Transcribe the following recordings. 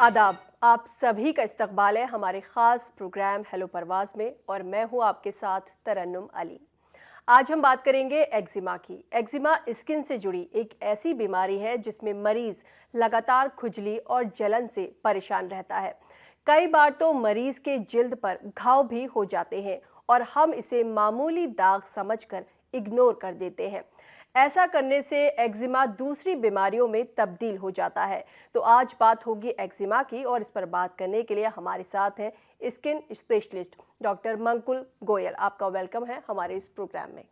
आदाब। आप सभी का इस्तकबाल है हमारे ख़ास प्रोग्राम हेलो परवाज़ में और मैं हूं आपके साथ तरन्नुम अली। आज हम बात करेंगे एक्जिमा की। एक्जिमा स्किन से जुड़ी एक ऐसी बीमारी है जिसमें मरीज़ लगातार खुजली और जलन से परेशान रहता है। कई बार तो मरीज़ के जिल्द पर घाव भी हो जाते हैं और हम इसे मामूली दाग समझकर इग्नोर कर देते हैं। ऐसा करने से एक्जिमा दूसरी बीमारियों में तब्दील हो जाता है। तो आज बात होगी एक्जिमा की और इस पर बात करने के लिए हमारे साथ हैं स्किन स्पेशलिस्ट डॉक्टर मंकुल गोयल। आपका वेलकम है हमारे इस प्रोग्राम में।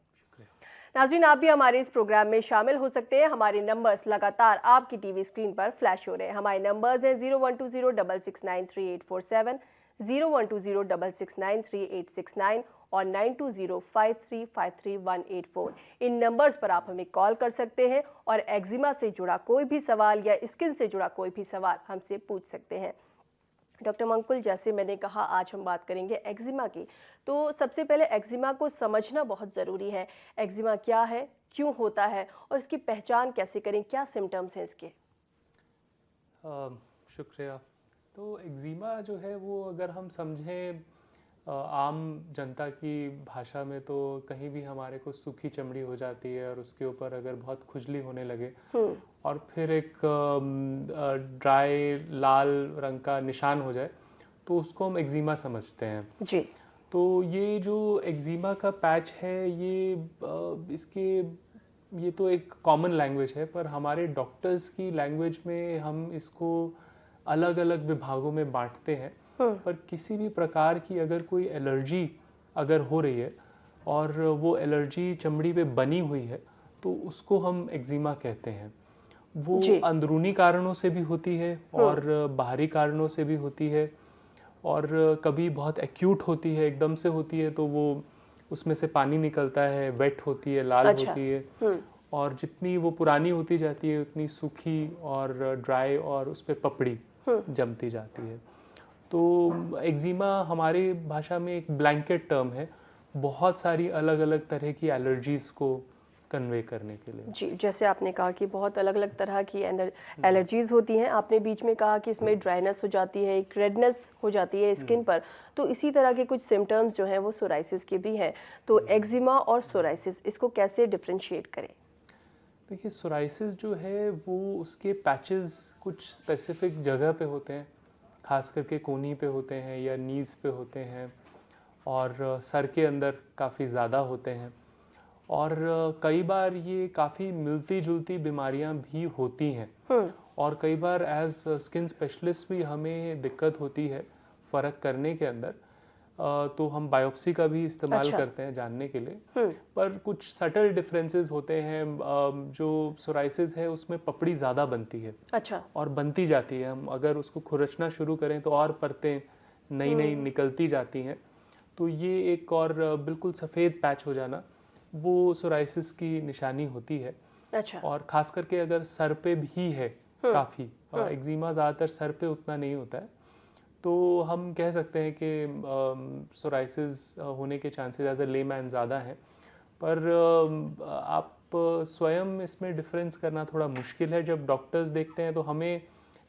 नाज़रीन, आप भी हमारे इस प्रोग्राम में शामिल हो सकते हैं। हमारे नंबर्स लगातार आपकी टीवी स्क्रीन पर फ्लैश हो रहे हैं। हमारे नंबर्स हैं 012066933847, 012066933869 और 9205353184। इन नंबर्स पर आप हमें कॉल कर सकते हैं और एक्जिमा से जुड़ा कोई भी सवाल या स्किन से जुड़ा कोई भी सवाल हमसे पूछ सकते हैं। डॉक्टर मंकुल, जैसे मैंने कहा आज हम बात करेंगे एक्जिमा की। तो सबसे पहले एक्जिमा को समझना बहुत ज़रूरी है। एक्जिमा क्या है, क्यों होता है और इसकी पहचान कैसे करें, क्या सिम्टम्स हैं इसके? शुक्रिया। तो एक्जिमा जो है वो अगर हम समझें आम जनता की भाषा में, तो कहीं भी हमारे को सूखी चमड़ी हो जाती है और उसके ऊपर अगर बहुत खुजली होने लगे और फिर एक ड्राई लाल रंग का निशान हो जाए तो उसको हम एक्जिमा समझते हैं जी। तो ये जो एक्जिमा का पैच है ये तो एक कॉमन लैंग्वेज है, पर हमारे डॉक्टर्स की लैंग्वेज में हम इसको अलग अलग विभागों में बांटते हैं। पर किसी भी प्रकार की अगर कोई एलर्जी अगर हो रही है और वो एलर्जी चमड़ी पे बनी हुई है तो उसको हम एक्जिमा कहते हैं। वो जी। अंदरूनी कारणों से भी होती है और बाहरी कारणों से भी होती है, और कभी बहुत एक्यूट होती है, एकदम से होती है तो वो उसमें से पानी निकलता है, वेट होती है, लाल अच्छा। होती है, और जितनी वो पुरानी होती जाती है उतनी सूखी और ड्राई और उस पर पपड़ी जमती जाती है। तो एक्जिमा हमारी भाषा में एक ब्लैंकेट टर्म है, बहुत सारी अलग अलग तरह की एलर्जीज़ को कन्वे करने के लिए। जी, जैसे आपने कहा कि बहुत अलग अलग तरह की एलर्जीज़ होती हैं। आपने बीच में कहा कि इसमें ड्राइनेस हो जाती है, एक रेडनेस हो जाती है स्किन पर। तो इसी तरह के कुछ सिम्टम्स जो हैं वो सोराइसिस के भी हैं। तो एक्जिमा और सोराइसिस, इसको कैसे डिफरेंशिएट करें? देखिए, सोराइसिस जो है वो उसके पैचेस कुछ स्पेसिफिक जगह पे होते हैं, खास करके कोहनी पे होते हैं या नीज़ पे होते हैं, और सर के अंदर काफ़ी ज़्यादा होते हैं, और कई बार ये काफ़ी मिलती जुलती बीमारियां भी होती हैं, और कई बार एज स्किन स्पेशलिस्ट भी हमें दिक्कत होती है फ़र्क करने के अंदर। तो हम बायोप्सी का भी इस्तेमाल अच्छा। करते हैं जानने के लिए। पर कुछ सटल डिफरेंसेस होते हैं। जो सोराइसिस है उसमें पपड़ी ज़्यादा बनती है अच्छा। और बनती जाती है, हम अगर उसको खुरचना शुरू करें तो और परतें नई नई निकलती जाती हैं। तो ये एक और बिल्कुल सफ़ेद पैच हो जाना वो सोराइसिस की निशानी होती है। अच्छा। और ख़ास करके अगर सर पे भी है काफ़ी, एक्जिमा ज़्यादातर सर पे उतना नहीं होता है, तो हम कह सकते हैं कि सोराइसिस होने के चांसेस एज अ लेमैन ज़्यादा हैं। पर आप स्वयं इसमें डिफरेंस करना थोड़ा मुश्किल है। जब डॉक्टर्स देखते हैं तो हमें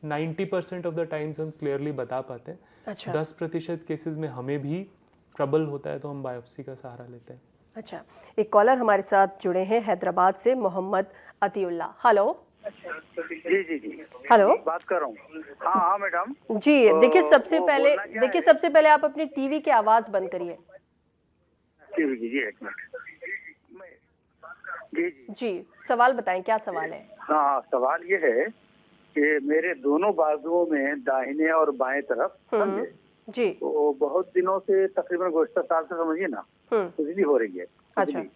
90% ऑफ द टाइम्स हम क्लियरली बता पाते हैं। अच्छा। 10% केसेस में हमें भी ट्रबल होता है तो हम बायोप्सी का सहारा लेते हैं। अच्छा, एक कॉलर हमारे साथ जुड़े हैं हैदराबाद से, मोहम्मद अतीउल्ला। हेलो। जी जी जी, हेलो। बात कर रहा हूँ। हाँ हाँ मैडम। जी, देखिए वो बोलना क्या है? सबसे पहले आप अपनी टीवी की आवाज़ बंद करिए। जी जी जी, एक मिनट। जी जी जी, सवाल बताएं, क्या सवाल है? हाँ, सवाल ये है कि मेरे दोनों बाजुओं में दाहिने और बाएं तरफ, समझे, जी। तो बहुत दिनों से तकरीबन गुज़श्ता साल से समझिए ना, खुजली हो रही है, अच्छा। खुजली।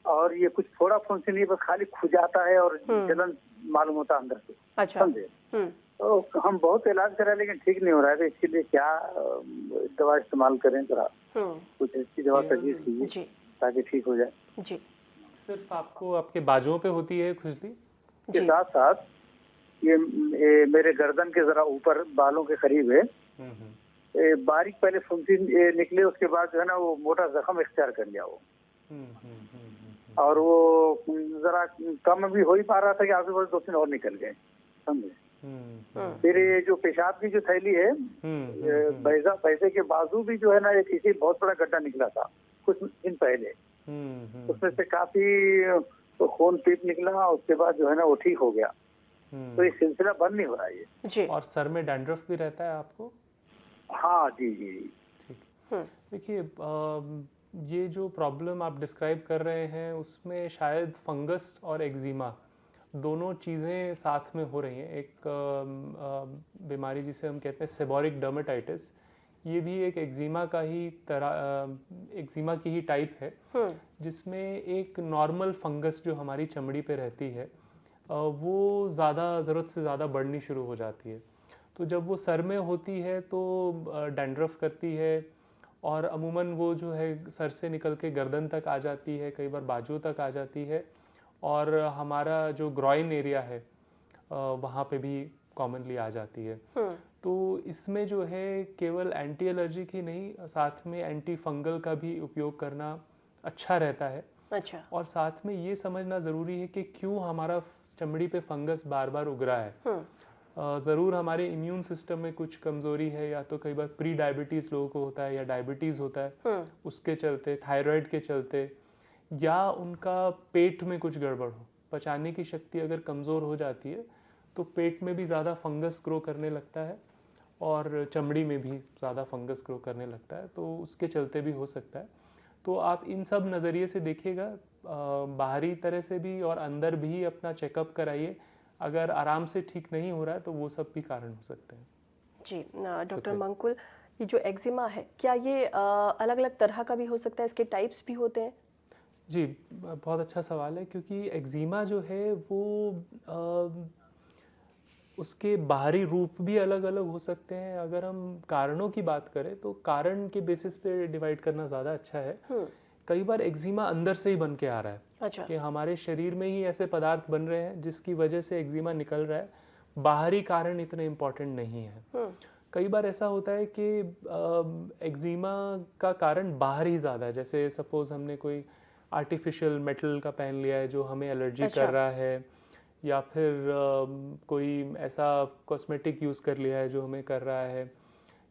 और ये कुछ फोड़ा फुंसी नहीं, बस खाली खुजाता है और जलन मालूम होता है अंदर से, अच्छा। समझे। तो हम बहुत इलाज करा लेकिन ठीक नहीं हो रहा है, तो इसके लिए क्या दवा इस्तेमाल करें? जरा कुछ अच्छी दवा सजेस्ट कीजिए ताकि ठीक हो जाए। जी। सिर्फ आपको आपके बाजुओं पे होती है खुजली? के साथ साथ ये मेरे गर्दन के जरा ऊपर बालों के करीब है, बारीक पहले फुंसी निकले, उसके बाद जो है ना वो मोटा जख्म इख्तियार कर लिया वो। और वो जरा कम भी हो ही पा रहा था कि आजू बाजू 2-3 और निकल गए, समझे। फिर ये जो पेशाब की जो थैली है, पैसे के बाजू भी जो है ना, एक इसी बहुत बड़ा गड्ढा निकला था कुछ दिन पहले। उसमें से काफी तो खून पीप निकला, उसके बाद जो है ना वो ठीक हो गया। तो ये सिलसिला बंद नहीं हो रहा है ये जी। और सर में डैंड्रफ भी रहता है आपको? हाँ जी जी। ठीक। देखिए, ये जो प्रॉब्लम आप डिस्क्राइब कर रहे हैं उसमें शायद फंगस और एक्जिमा दोनों चीज़ें साथ में हो रही हैं। एक बीमारी जिसे हम कहते हैं सेबोरिक डर्मेटाइटिस, ये भी एक एक्जिमा का ही एक्जिमा की ही टाइप है, जिसमें एक नॉर्मल फंगस जो हमारी चमड़ी पे रहती है वो ज़रूरत से ज़्यादा बढ़नी शुरू हो जाती है। तो जब वो सर में होती है तो डैंड्रफ करती है और अमूमन वो जो है सर से निकल के गर्दन तक आ जाती है, कई बार बाजुओं तक आ जाती है और हमारा जो ग्रॉइन एरिया है वहाँ पे भी कॉमनली आ जाती है। तो इसमें जो है केवल एंटी एलर्जिक ही नहीं, साथ में एंटी फंगल का भी उपयोग करना अच्छा रहता है। अच्छा। और साथ में ये समझना ज़रूरी है कि क्यों हमारा चमड़ी पे फंगस बार बार उग रहा है। ज़रूर हमारे इम्यून सिस्टम में कुछ कमज़ोरी है, या तो कई बार प्री डायबिटीज़ लोगों को होता है या डायबिटीज़ होता है, उसके चलते, थायराइड के चलते, या उनका पेट में कुछ गड़बड़ हो, पचाने की शक्ति अगर कमज़ोर हो जाती है तो पेट में भी ज़्यादा फंगस ग्रो करने लगता है और चमड़ी में भी ज़्यादा फंगस ग्रो करने लगता है, तो उसके चलते भी हो सकता है। तो आप इन सब नज़रिए से देखिएगा, बाहरी तरह से भी और अंदर भी अपना चेकअप कराइए। अगर आराम से ठीक नहीं हो रहा है तो वो सब भी कारण हो सकते हैं। जी डॉक्टर मंकुल, ये जो एक्जिमा है क्या ये अलग अलग तरह का भी हो सकता है, इसके टाइप्स भी होते हैं? जी, बहुत अच्छा सवाल है, क्योंकि एक्जिमा जो है वो उसके बाहरी रूप भी अलग अलग हो सकते हैं। अगर हम कारणों की बात करें तो कारण के बेसिस पे डिवाइड करना ज़्यादा अच्छा है। कई बार एक्जिमा अंदर से ही बन के आ रहा है। अच्छा। कि हमारे शरीर में ही ऐसे पदार्थ बन रहे हैं जिसकी वजह से एक्जिमा निकल रहा है, बाहरी कारण इतने इम्पोर्टेंट नहीं है। कई बार ऐसा होता है कि एक्जिमा का कारण बाहर ही ज़्यादा है, जैसे सपोज हमने कोई आर्टिफिशियल मेटल का पहन लिया है जो हमें एलर्जी कर रहा है, या फिर कोई ऐसा कॉस्मेटिक यूज़ कर लिया है जो हमें कर रहा है,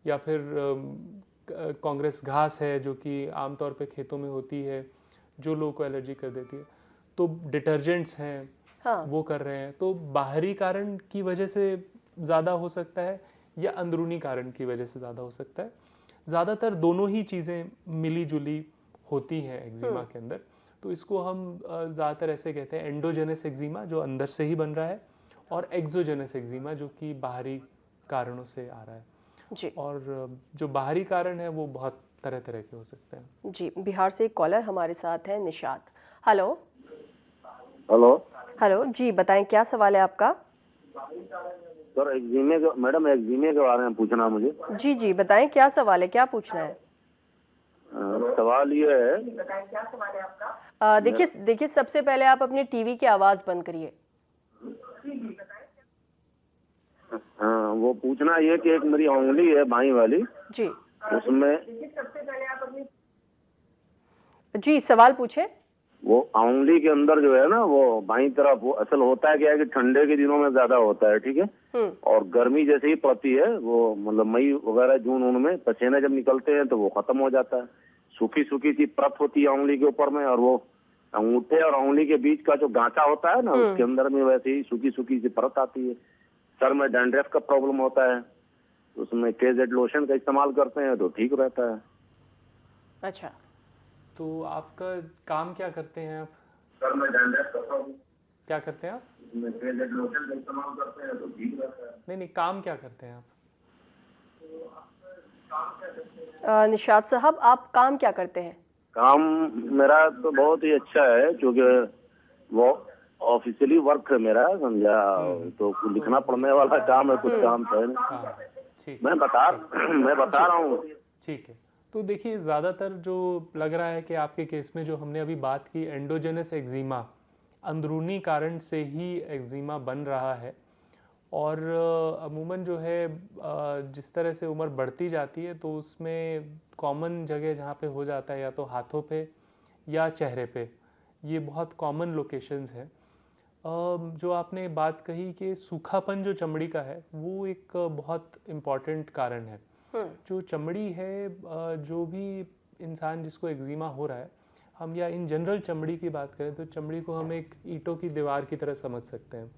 या फिर कांग्रेस घास है जो कि आमतौर पे खेतों में होती है जो लोगों को एलर्जी कर देती है, तो डिटर्जेंट्स हैं वो कर रहे हैं। तो बाहरी कारण की वजह से ज़्यादा हो सकता है या अंदरूनी कारण की वजह से ज़्यादा हो सकता है। ज़्यादातर दोनों ही चीज़ें मिली जुली होती हैं एक्जिमा के अंदर। तो इसको हम ज़्यादातर ऐसे कहते हैं एंडोजेनस एक्जिमा जो अंदर से ही बन रहा है, और एक्सोजेनस एक्जिमा जो कि बाहरी कारणों से आ रहा है जी। और जो बाहरी कारण है वो बहुत तरह तरह के हो सकते हैं। जी, बिहार से एक कॉलर हमारे साथ है, निशात। हेलो हेलो हेलो जी, बताएं क्या सवाल है आपका? सर, एक्जिमे के मैडम एक्जिमे के बारे में पूछना मुझे। जी जी, बताएं क्या सवाल है, क्या पूछना है? सवाल ये है, देखिए सबसे पहले आप अपने टीवी की आवाज़ बंद करिए। हाँ, वो पूछना ये कि एक मेरी उंगली है बाईं वाली जी। उसमें जी, सवाल पूछे। वो उंगली के अंदर जो है ना वो बाईं तरफ, वो असल होता है क्या है कि ठंडे के दिनों में ज्यादा होता है, ठीक है, और गर्मी जैसे ही पड़ती है वो मतलब मई वगैरह जून उनमें पसीने जब निकलते हैं तो वो खत्म हो जाता है। सूखी सूखी सी परत होती है उंगली के ऊपर में, और वो अंगूठे और उंगली के बीच का जो गांचा होता है ना उसके अंदर में वैसे ही सूखी सूखी सी परत आती है। सर में डैंड्रफ का प्रॉब्लम होता है, उसमें KZ लोशन का इस्तेमाल करते हैं तो ठीक रहता है। अच्छा, तो आपका काम क्या करते हैं आप? सर में डैंड्रफ का प्रॉब्लम क्या करते हैं आप? उसमें KZ लोशन का इस्तेमाल करते हैं तो ठीक रहता है। नहीं, काम क्या करते हैं आप? निशात साहब, आप काम क्या करते हैं? काम मेरा तो बहुत ही अच्छा है, क्योंकि वो ऑफिशियली वर्क है मेरा, समझा, तो लिखना पढ़ने वाला काम है, कुछ काम तो है नहीं। ठीक, मैं बता रहा हूँ। ठीक है। तो देखिए, ज़्यादातर जो लग रहा है कि आपके केस में जो हमने अभी बात की एंडोजेनस एक्जिमा, अंदरूनी कारण से ही एक्जिमा बन रहा है, और अमूमन जो है जिस तरह से उम्र बढ़ती जाती है तो उसमें कॉमन जगह जहाँ पे हो जाता है या तो हाथों पे या चेहरे पे, ये बहुत कॉमन लोकेशंस हैं। जो आपने बात कही कि सूखापन जो चमड़ी का है वो एक बहुत इम्पॉर्टेंट कारण है। जो चमड़ी है, जो भी इंसान जिसको एक्जिमा हो रहा है, हम या इन जनरल चमड़ी की बात करें तो चमड़ी को हम एक ईंटों की दीवार की तरह समझ सकते हैं।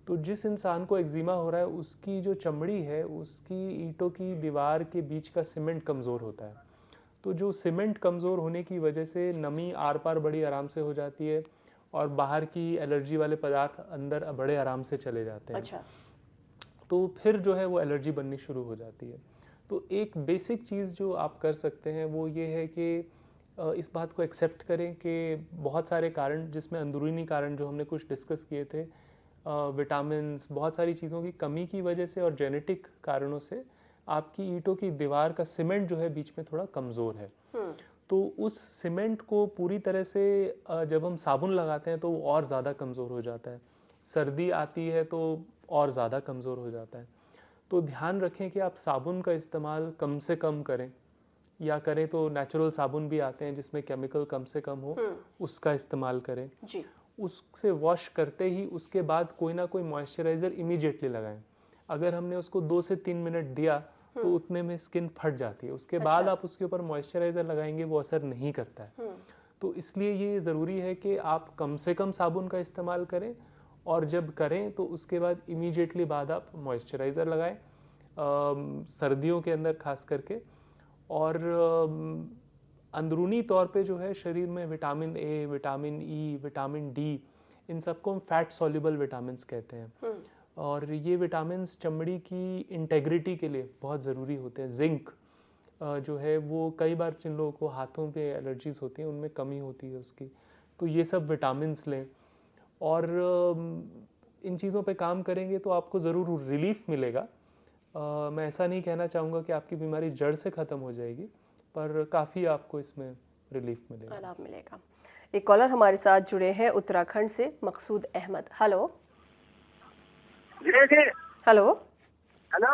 तो जिस इंसान को एक्जिमा हो रहा है उसकी जो चमड़ी है उसकी ईंटों की दीवार के बीच का सीमेंट कमज़ोर होता है। तो जो सीमेंट कमज़ोर होने की वजह से नमी आर पार बड़ी आराम से हो जाती है और बाहर की एलर्जी वाले पदार्थ अंदर बड़े आराम से चले जाते हैं। अच्छा। तो फिर जो है वो एलर्जी बननी शुरू हो जाती है। तो एक बेसिक चीज़ जो आप कर सकते हैं वो ये है कि इस बात को एक्सेप्ट करें कि बहुत सारे कारण, जिसमें अंदरूनी कारण जो हमने कुछ डिस्कस किए थे, विटामिन्स, बहुत सारी चीज़ों की कमी की वजह से और जेनेटिक कारणों से आपकी ईंटों की दीवार का सीमेंट जो है बीच में थोड़ा कमज़ोर है। तो उस सीमेंट को पूरी तरह से जब हम साबुन लगाते हैं तो वो और ज़्यादा कमज़ोर हो जाता है। सर्दी आती है तो और ज़्यादा कमज़ोर हो जाता है। तो ध्यान रखें कि आप साबुन का इस्तेमाल कम से कम करें, या करें तो नेचुरल साबुन भी आते हैं जिसमें केमिकल कम से कम हो, उसका इस्तेमाल करें जी। उससे वॉश करते ही उसके बाद कोई ना कोई मॉइस्चराइज़र इमीडिएटली लगाएं। अगर हमने उसको 2 से 3 मिनट दिया तो उतने में स्किन फट जाती है, उसके बाद आप उसके ऊपर मॉइस्चराइज़र लगाएंगे वो असर नहीं करता है। तो इसलिए ये ज़रूरी है कि आप कम से कम साबुन का इस्तेमाल करें और जब करें तो उसके बाद इमीडिएटली बाद आप मॉइस्चराइज़र लगाएं, सर्दियों के अंदर खास करके। और अंदरूनी तौर पे जो है शरीर में vitamin A, vitamin E, vitamin D, इन सबको हम फैट सॉल्युबल विटामिन्स कहते हैं। और ये विटामिन्स चमड़ी की इंटेग्रिटी के लिए बहुत ज़रूरी होते हैं। जिंक जो है वो कई बार जिन लोगों को हाथों पे एलर्जीज होती हैं उनमें कमी होती है उसकी, तो ये सब विटामिन्स लें। और इन चीज़ों पे काम करेंगे तो आपको ज़रूर रिलीफ मिलेगा। मैं ऐसा नहीं कहना चाहूँगा कि आपकी बीमारी जड़ से ख़त्म हो जाएगी, पर काफ़ी आपको इसमें रिलीफ मिलेगा। आराम मिलेगा। एक कॉलर हमारे साथ जुड़े हैं उत्तराखंड से, मकसूद अहमद। हेलो जी जी। हेलो हेलो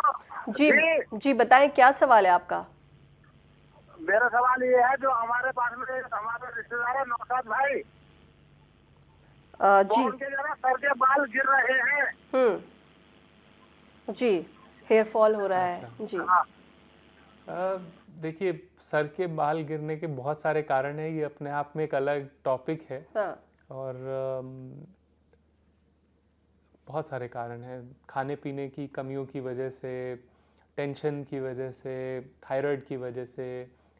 जी जी, बताएं क्या सवाल है आपका? मेरा सवाल ये है, जो हमारे पास में हमारे रिश्तेदार है नौशाद भाई, जी। उनके जरा सर के बाल गिर रहे हैं। जी, हेयर फॉल हो रहा है। अच्छा। जी। देखिए, सर के बाल गिरने के बहुत सारे कारण हैं, ये अपने आप में एक अलग टॉपिक है। हाँ। और बहुत सारे कारण हैं, खाने पीने की कमियों की वजह से, टेंशन की वजह से, थायराइड की वजह से,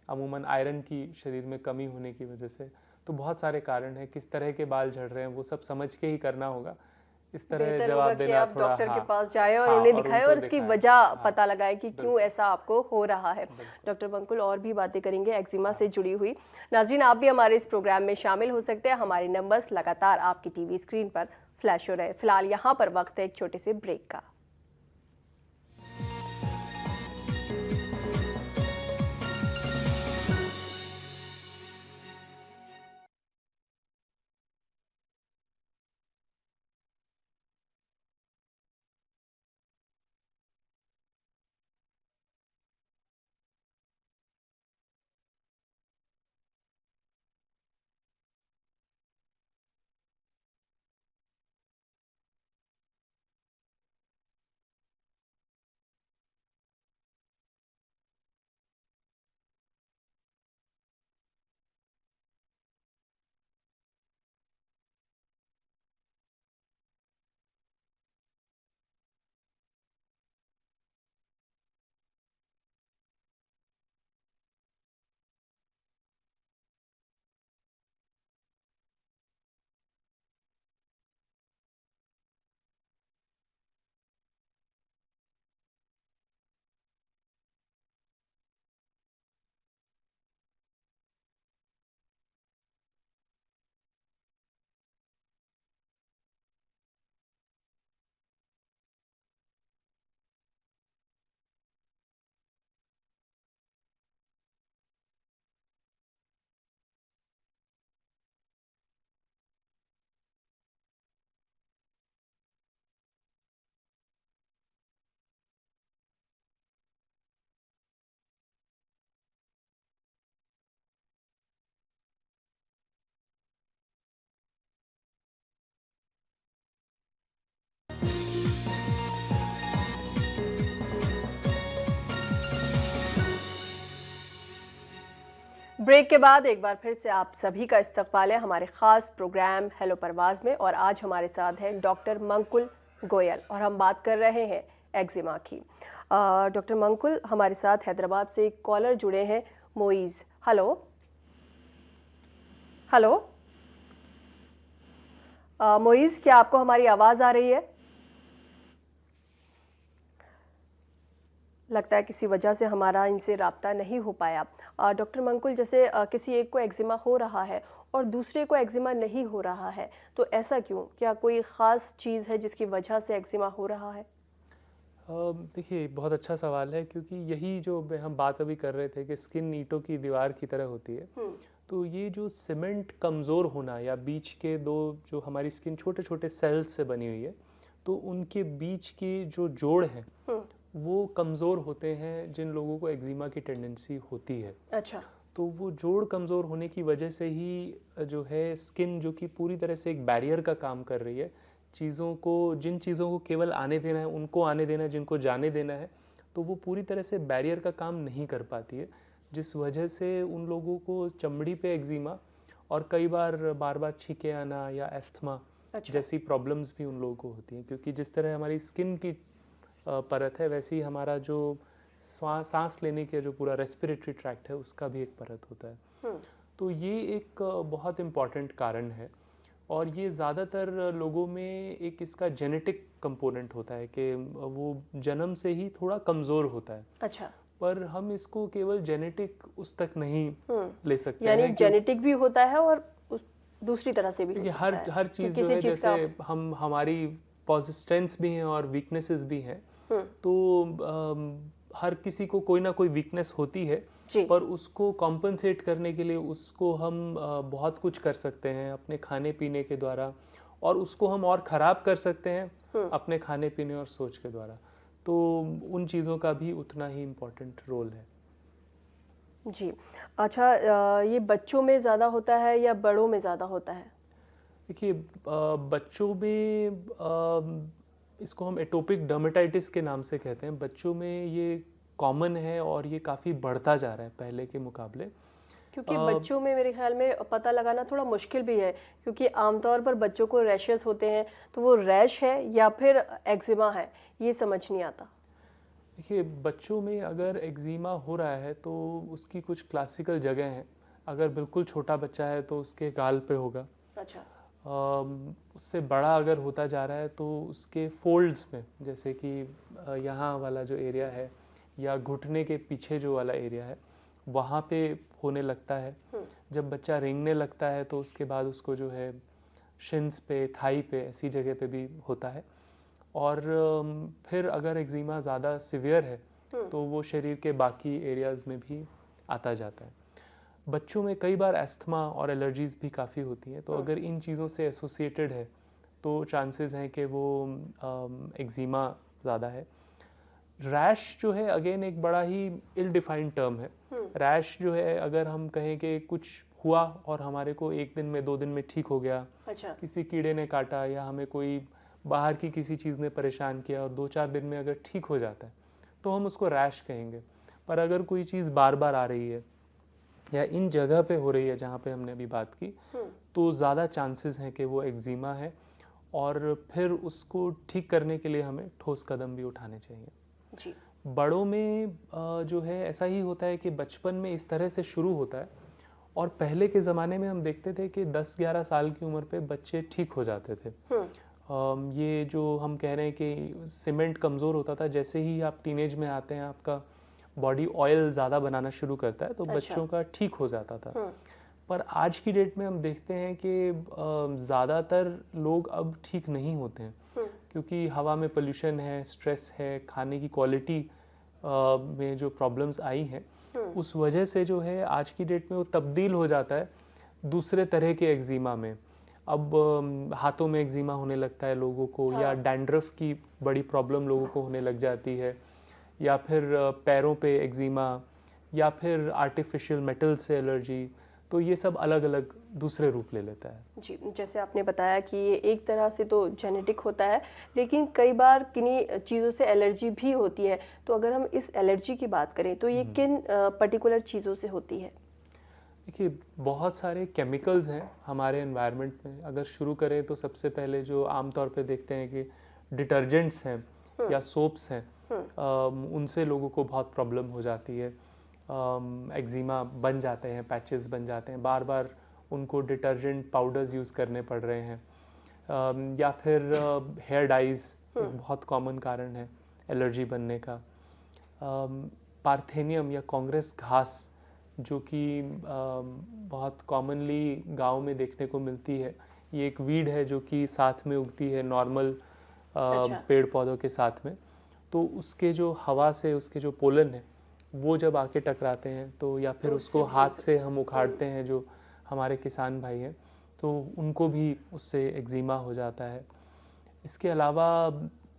अमूमन आयरन की शरीर में कमी होने की वजह से। तो बहुत सारे कारण हैं। किस तरह के बाल झड़ रहे हैं वो सब समझ के ही करना होगा। इस तरह बेहतर होगा जवाब कि देना आप थोड़ा, डॉक्टर के हाँ, पास जाएं और हाँ, उन्हें और दिखाएं उनको और इसकी दिखाएं। वजह हाँ, पता लगाएं कि क्यों बिल्कुल। ऐसा आपको हो रहा है। बिल्कुल। डॉक्टर बंकुल और भी बातें करेंगे एक्जिमा से जुड़ी हुई। नाज़रीन, आप भी हमारे इस प्रोग्राम में शामिल हो सकते हैं। हमारे नंबर्स लगातार आपकी टीवी स्क्रीन पर फ्लैश हो रहे हैं। फिलहाल यहाँ पर वक्त है एक छोटे से ब्रेक का। ब्रेक के बाद एक बार फिर से आप सभी का इस्तकबाल है हमारे ख़ास प्रोग्राम हेलो परवाज़ में। और आज हमारे साथ हैं डॉक्टर मंकुल गोयल और हम बात कर रहे हैं एक्जिमा की। डॉक्टर मंकुल, हमारे साथ हैदराबाद से एक कॉलर जुड़े हैं, मोइज़। हेलो हेलो मोइज़, क्या आपको हमारी आवाज़ आ रही है? लगता है किसी वजह से हमारा इनसे रब्ता नहीं हो पाया। डॉक्टर मंकुल, जैसे किसी एक को एक्जिमा हो रहा है और दूसरे को एक्जिमा नहीं हो रहा है, तो ऐसा क्यों? क्या कोई ख़ास चीज़ है जिसकी वजह से एक्जिमा हो रहा है? देखिए, बहुत अच्छा सवाल है, क्योंकि यही जो हम बात अभी कर रहे थे कि स्किन ईंटों की दीवार की तरह होती है। तो ये जो सीमेंट कमज़ोर होना या बीच के दो जो हमारी स्किन छोटे छोटे सेल्स से बनी हुई है, तो उनके बीच के जो जोड़ हैं वो कमज़ोर होते हैं जिन लोगों को एक्जिमा की टेंडेंसी होती है। अच्छा। तो वो जोड़ कमज़ोर होने की वजह से ही जो है स्किन, जो कि पूरी तरह से एक बैरियर का काम कर रही है, जिन चीज़ों को केवल आने देना है उनको आने देना है, जिनको जाने देना है, तो वो पूरी तरह से बैरियर का काम नहीं कर पाती है, जिस वजह से उन लोगों को चमड़ी पे एक्जिमा और कई बार बार छींके आना या एस्थमा जैसी प्रॉब्लम्स भी उन लोगों को होती हैं। क्योंकि जिस तरह हमारी स्किन की परत है, वैसे ही हमारा जो सांस लेने के जो पूरा रेस्पिरेटरी ट्रैक्ट है उसका भी एक परत होता है। तो ये एक बहुत इम्पॉर्टेंट कारण है और ये ज़्यादातर लोगों में एक इसका जेनेटिक कंपोनेंट होता है कि वो जन्म से ही थोड़ा कमज़ोर होता है। अच्छा। पर हम इसको केवल जेनेटिक उस तक नहीं ले सकते, यानी जेनेटिक भी होता है और दूसरी तरह से भी हो सकता है। हर चीज़ जो है, जैसे हमारी स्ट्रेंथ्स भी हैं और वीकनेसेस भी हैं। तो हर किसी को कोई ना कोई वीकनेस होती है, पर उसको कॉम्पनसेट करने के लिए उसको हम बहुत कुछ कर सकते हैं अपने खाने पीने के द्वारा, और उसको हम और ख़राब कर सकते हैं अपने खाने पीने और सोच के द्वारा। तो उन चीज़ों का भी उतना ही इम्पोर्टेंट रोल है। जी। अच्छा, ये बच्चों में ज़्यादा होता है या बड़ों में ज़्यादा होता है? देखिए, बच्चों में इसको हम एटोपिक डर्मेटाइटिस के नाम से कहते हैं। बच्चों में ये कॉमन है और ये काफ़ी बढ़ता जा रहा है पहले के मुकाबले, क्योंकि बच्चों में मेरे ख्याल में पता लगाना थोड़ा मुश्किल भी है, क्योंकि आमतौर पर बच्चों को रैशेस होते हैं, तो वो रैश है या फिर एक्जिमा है, ये समझ नहीं आता। देखिए, बच्चों में अगर एक्जिमा हो रहा है तो उसकी कुछ क्लासिकल जगह हैं। अगर बिल्कुल छोटा बच्चा है तो उसके गाल पे होगा। अच्छा। उससे बड़ा अगर होता जा रहा है तो उसके फोल्ड्स में, जैसे कि यहाँ वाला जो एरिया है या घुटने के पीछे जो वाला एरिया है, वहाँ पे होने लगता है। जब बच्चा रेंगने लगता है तो उसके बाद उसको जो है शिन्स पे, थाई पे, ऐसी जगह पे भी होता है। और फिर अगर एक्जिमा ज़्यादा सिवियर है तो वो शरीर के बाकी एरियाज़ में भी आता जाता है। बच्चों में कई बार एस्थमा और एलर्जीज़ भी काफ़ी होती हैं, तो अगर इन चीज़ों से एसोसिएटेड है तो चांसेस हैं कि वो एक्जिमा ज़्यादा है। रैश जो है अगेन एक बड़ा ही इल डिफाइंड टर्म है। रैश जो है, अगर हम कहें कि कुछ हुआ और हमारे को 1 दिन में 2 दिन में ठीक हो गया, अच्छा। किसी कीड़े ने काटा या हमें कोई बाहर की किसी चीज़ ने परेशान किया और 2-4 दिन में अगर ठीक हो जाता है तो हम उसको रैश कहेंगे। पर अगर कोई चीज़ बार बार आ रही है या इन जगह पे हो रही है जहाँ पे हमने अभी बात की, तो ज़्यादा चांसेस हैं कि वो एक्जिमा है, और फिर उसको ठीक करने के लिए हमें ठोस कदम भी उठाने चाहिए। जी। बड़ों में जो है ऐसा ही होता है कि बचपन में इस तरह से शुरू होता है, और पहले के ज़माने में हम देखते थे कि 10-11 साल की उम्र पे बच्चे ठीक हो जाते थे। ये जो हम कह रहे हैं कि सीमेंट कमज़ोर होता था, जैसे ही आप टीनेज में आते हैं आपका बॉडी ऑयल ज़्यादा बनाना शुरू करता है, तो बच्चों का ठीक हो जाता था। पर आज की डेट में हम देखते हैं कि ज़्यादातर लोग अब ठीक नहीं होते हैं, क्योंकि हवा में पोल्यूशन है, स्ट्रेस है, खाने की क्वालिटी में जो प्रॉब्लम्स आई हैं, उस वजह से जो है आज की डेट में वो तब्दील हो जाता है दूसरे तरह के एक्जिमा में। अब हाथों में एक्जिमा होने लगता है लोगों को, या डैंड्रफ की बड़ी प्रॉब्लम लोगों को होने लग जाती है, या फिर पैरों पे एक्जिमा, या फिर आर्टिफिशियल मेटल से एलर्जी। तो ये सब अलग अलग दूसरे रूप ले लेता है। जी, जैसे आपने बताया कि ये एक तरह से तो जेनेटिक होता है, लेकिन कई बार किन्हीं चीज़ों से एलर्जी भी होती है। तो अगर हम इस एलर्जी की बात करें तो ये किन पर्टिकुलर चीज़ों से होती है? देखिए बहुत सारे केमिकल्स हैं हमारे एनवायरनमेंट में। अगर शुरू करें तो सबसे पहले जो आमतौर पे देखते हैं कि डिटर्जेंट्स हैं या सोप्स हैं, उनसे लोगों को बहुत प्रॉब्लम हो जाती है। एक्जिमा बन जाते हैं, पैचेस बन जाते हैं, बार बार उनको डिटर्जेंट पाउडर्स यूज़ करने पड़ रहे हैं। या फिर हेयर डाइज एक बहुत कॉमन कारण है एलर्जी बनने का। पार्थेनियम या कांग्रेस घास जो कि बहुत कॉमनली गांव में देखने को मिलती है, ये एक वीड है जो कि साथ में उगती है नॉर्मल पेड़ पौधों के साथ में। तो उसके जो हवा से उसके जो पोलन है वो जब आके टकराते हैं तो या फिर उसको हाथ से हम उखाड़ते हैं, जो हमारे किसान भाई हैं, तो उनको भी उससे एक्जिमा हो जाता है। इसके अलावा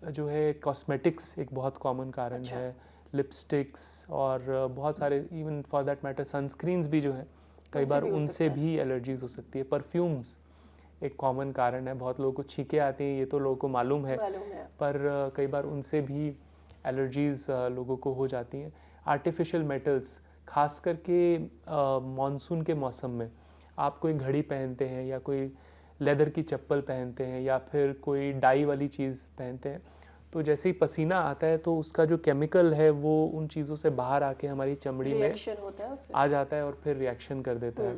जो है कॉस्मेटिक्स एक बहुत कॉमन कारण है, लिपस्टिक्स और बहुत सारे, even for that matter sunscreens भी जो है कई बार उनसे भी एलर्जीज हो सकती है। परफ्यूम्स एक कॉमन कारण है, बहुत लोगों को छींके आती हैं, ये तो लोगों को मालूम है। पर कई बार उनसे भी एलर्जीज लोगों को हो जाती हैं। आर्टिफिशियल मेटल्स, खास करके मानसून के मौसम में आप कोई घड़ी पहनते हैं या कोई लेदर की चप्पल पहनते हैं या फिर कोई डाई वाली चीज़ पहनते हैं, तो जैसे ही पसीना आता है तो उसका जो केमिकल है वो उन चीज़ों से बाहर आके हमारी चमड़ी में आ जाता है और फिर रिएक्शन कर देता है।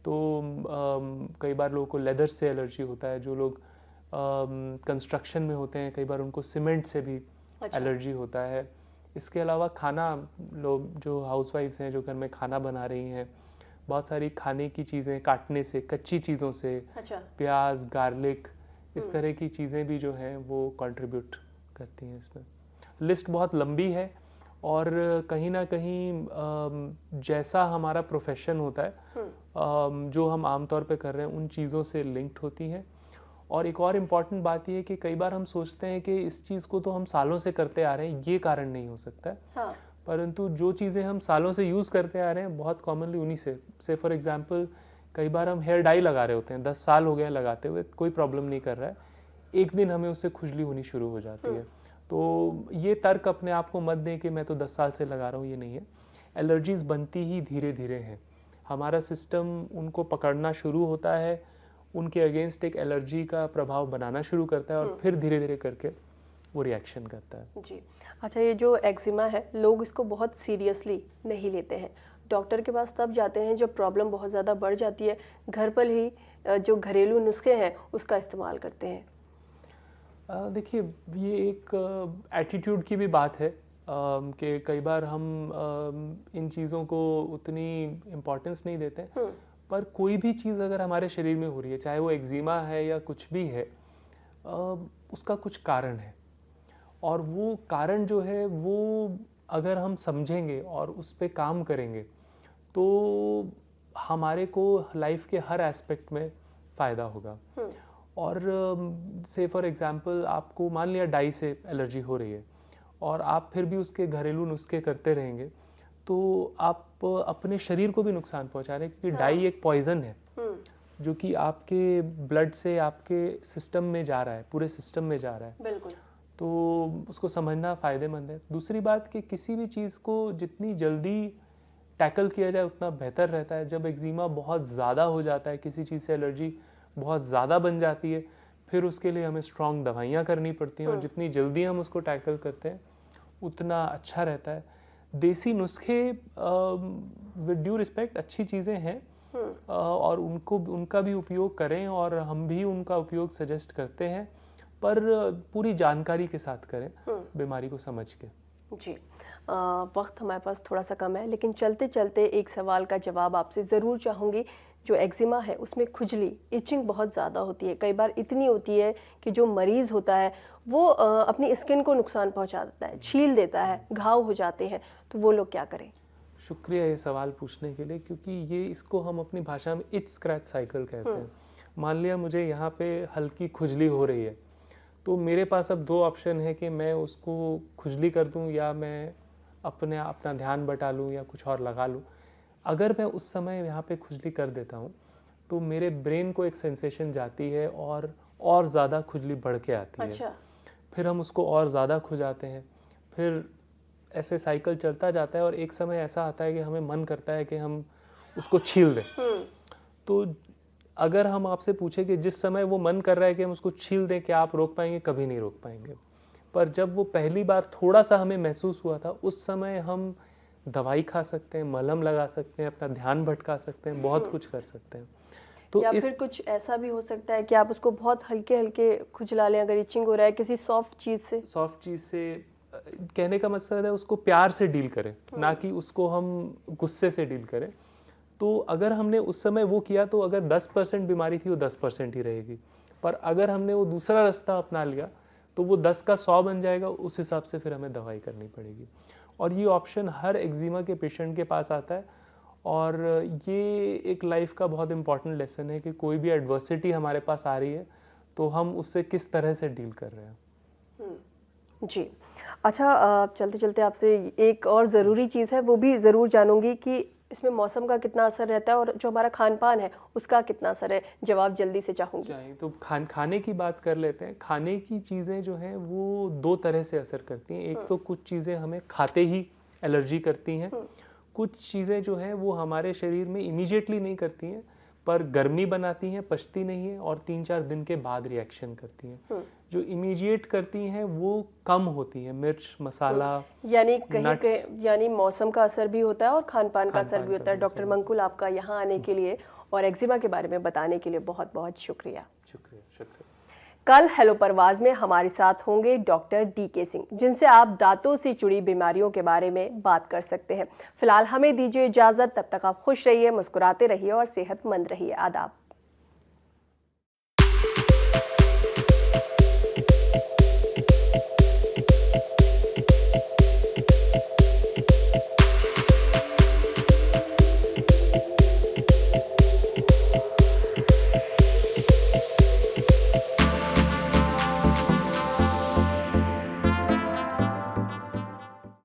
तो कई बार लोगों को लेदर से एलर्जी होता है। जो लोग कंस्ट्रक्शन में होते हैं कई बार उनको सीमेंट से भी एलर्जी होता है। इसके अलावा खाना, लोग जो हाउसवाइफ्स हैं जो घर में खाना बना रही हैं, बहुत सारी खाने की चीज़ें काटने से, कच्ची चीज़ों से, प्याज, गार्लिक, इस तरह की चीज़ें भी जो हैं वो कंट्रीब्यूट करती हैं इसमें। लिस्ट बहुत लंबी है और कहीं ना कहीं जैसा हमारा प्रोफेशन होता है, जो हम आमतौर पे कर रहे हैं उन चीज़ों से लिंक्ड होती हैं। और एक और इम्पॉर्टेंट बात यह है कि कई बार हम सोचते हैं कि इस चीज़ को तो हम सालों से करते आ रहे हैं, ये कारण नहीं हो सकता है। परंतु जो चीज़ें हम सालों से यूज़ करते आ रहे हैं बहुत कॉमनली उन्हीं से फॉर एग्जांपल कई बार हम हेयर डाई लगा रहे होते हैं, 10 साल हो गए लगाते हुए, कोई प्रॉब्लम नहीं कर रहा है, एक दिन हमें उससे खुजली होनी शुरू हो जाती है। तो ये तर्क अपने आप को मत दें कि मैं तो 10 साल से लगा रहा हूँ, ये नहीं है। एलर्जीज़ बनती ही धीरे धीरे हैं। हमारा सिस्टम उनको पकड़ना शुरू होता है, उनके अगेंस्ट एक एलर्जी का प्रभाव बनाना शुरू करता है और फिर धीरे धीरे करके वो रिएक्शन करता है। जी अच्छा, ये जो एक्जिमा है लोग इसको बहुत सीरियसली नहीं लेते हैं, डॉक्टर के पास तब जाते हैं जब प्रॉब्लम बहुत ज़्यादा बढ़ जाती है, घर पर ही जो घरेलू नुस्खे हैं उसका इस्तेमाल करते हैं। देखिए ये एक एटीट्यूड की भी बात है कि कई बार हम इन चीज़ों को उतनी इम्पोर्टेंस नहीं देते हैं। पर कोई भी चीज़ अगर हमारे शरीर में हो रही है, चाहे वो एक्जिमा है या कुछ भी है, उसका कुछ कारण है। और वो कारण जो है वो अगर हम समझेंगे और उस पर काम करेंगे तो हमारे को लाइफ के हर एस्पेक्ट में फ़ायदा होगा। और से फॉर एग्जांपल आपको मान लिया डाई से एलर्जी हो रही है और आप फिर भी उसके घरेलू नुस्खे करते रहेंगे तो आप अपने शरीर को भी नुकसान पहुंचा रहे हैं, क्योंकि डाई एक पॉइजन है जो कि आपके ब्लड से आपके सिस्टम में जा रहा है, पूरे सिस्टम में जा रहा है। बिल्कुल। तो उसको समझना फ़ायदेमंद है। दूसरी बात कि किसी भी चीज़ को जितनी जल्दी टैकल किया जाए उतना बेहतर रहता है। जब एक्जिमा बहुत ज़्यादा हो जाता है, किसी चीज़ से एलर्जी बहुत ज़्यादा बन जाती है, फिर उसके लिए हमें स्ट्रॉन्ग दवाइयाँ करनी पड़ती हैं और जितनी जल्दी हम उसको टैकल करते हैं उतना अच्छा रहता है। देसी नुस्खे विद ड्यू रिस्पेक्ट अच्छी चीज़ें हैं और उनका भी उपयोग करें और हम भी उनका उपयोग सजेस्ट करते हैं, पर पूरी जानकारी के साथ करें, बीमारी को समझ के। जी वक्त हमारे पास थोड़ा सा कम है, लेकिन चलते चलते एक सवाल का जवाब आपसे ज़रूर चाहूँगी। जो एक्जिमा है उसमें खुजली, इचिंग बहुत ज़्यादा होती है, कई बार इतनी होती है कि जो मरीज़ होता है वो अपनी स्किन को नुकसान पहुंचा देता है, छील देता है, घाव हो जाते हैं, तो वो लोग क्या करें? शुक्रिया ये सवाल पूछने के लिए, क्योंकि ये इसको हम अपनी भाषा में इच स्क्रैच साइकिल कहते हैं। मान लिया मुझे यहाँ पे हल्की खुजली हो रही है तो मेरे पास अब दो ऑप्शन है कि मैं उसको खुजली कर दूं या मैं अपना ध्यान बटा लूं या कुछ और लगा लूं। अगर मैं उस समय यहाँ पे खुजली कर देता हूँ तो मेरे ब्रेन को एक सेंसेशन जाती है और ज़्यादा खुजली बढ़ के आती है। अच्छा। फिर हम उसको और ज़्यादा खुजाते हैं, फिर ऐसे साइकिल चलता जाता है और एक समय ऐसा आता है कि हमें मन करता है कि हम उसको छील दें। तो अगर हम आपसे पूछे कि जिस समय वो मन कर रहा है कि हम उसको छील दें, क्या आप रोक पाएंगे? कभी नहीं रोक पाएंगे। पर जब वो पहली बार थोड़ा सा हमें महसूस हुआ था, उस समय हम दवाई खा सकते हैं, मलहम लगा सकते हैं, अपना ध्यान भटका सकते हैं, बहुत कुछ कर सकते हैं। तो या फिर कुछ ऐसा भी हो सकता है कि आप उसको बहुत हल्के हल्के खुजला लें, अगर इचिंग हो रहा है किसी सॉफ्ट चीज़ से। कहने का मतलब है उसको प्यार से डील करें, ना कि उसको हम गुस्से से डील करें। तो अगर हमने उस समय वो किया तो अगर 10% बीमारी थी वो 10% ही रहेगी, पर अगर हमने वो दूसरा रास्ता अपना लिया तो वो 10 का 100 बन जाएगा। उस हिसाब से फिर हमें दवाई करनी पड़ेगी। और ये ऑप्शन हर एक्जिमा के पेशेंट के पास आता है। और ये एक लाइफ का बहुत इंपॉर्टेंट लेसन है कि कोई भी एडवर्सिटी हमारे पास आ रही है तो हम उससे किस तरह से डील कर रहे हैं। जी, अच्छा, चलते चलते आपसे एक और ज़रूरी चीज़ है, वो भी ज़रूर जानूंगी कि इसमें मौसम का कितना असर रहता है और जो हमारा खान पान है उसका कितना असर है। जवाब जल्दी से चाहूँगी। तो खाने की बात कर लेते हैं। खाने की चीज़ें जो हैं वो दो तरह से असर करती हैं। एक तो कुछ चीज़ें हमें खाते ही एलर्जी करती हैं, कुछ चीज़ें जो हैं वो हमारे शरीर में इमीडिएटली नहीं करती हैं, पर गर्मी बनाती हैं, पचती नहीं है और 3-4 दिन के बाद रिएक्शन करती हैं। जो इमीडिएट करती हैं वो कम होती हैं, मिर्च, मसाला, यानी यानी मौसम का असर भी होता है और खान पान का असर भी होता है। डॉक्टर मंकुल, आपका यहाँ आने के लिए और एक्जिमा के बारे में बताने के लिए बहुत बहुत शुक्रिया। कल हेलो परवाज में हमारे साथ होंगे डॉक्टर DK सिंह, जिनसे आप दांतों से जुड़ी बीमारियों के बारे में बात कर सकते हैं। फिलहाल हमें दीजिए इजाज़त, तब तक आप खुश रहिए, मुस्कुराते रहिए और सेहतमंद रहिए। आदाब।